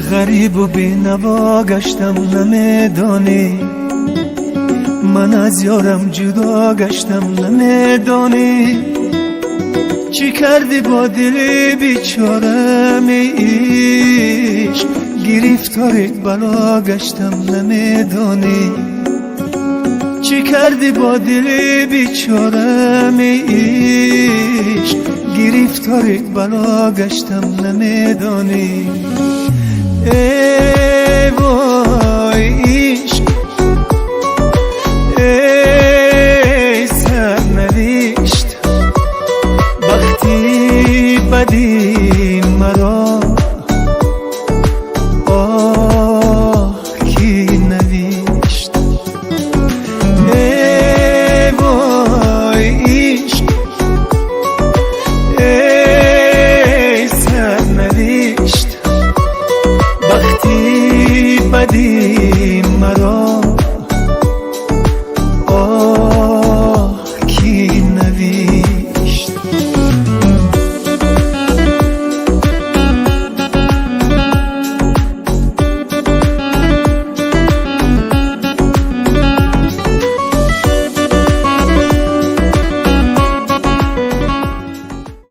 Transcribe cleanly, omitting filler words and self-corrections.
غریب و بی‌نوا گشتم نمیدانی، من از یارم جدا گشتم نمیدانی. چی کردی با دل بیچارم عشق، گرفتار یک بلا گشتم نمیدانی. چی کردی با دل بیچارم عشق، گرفتار یک بلا گشتم نمیدانی. ای وای عشق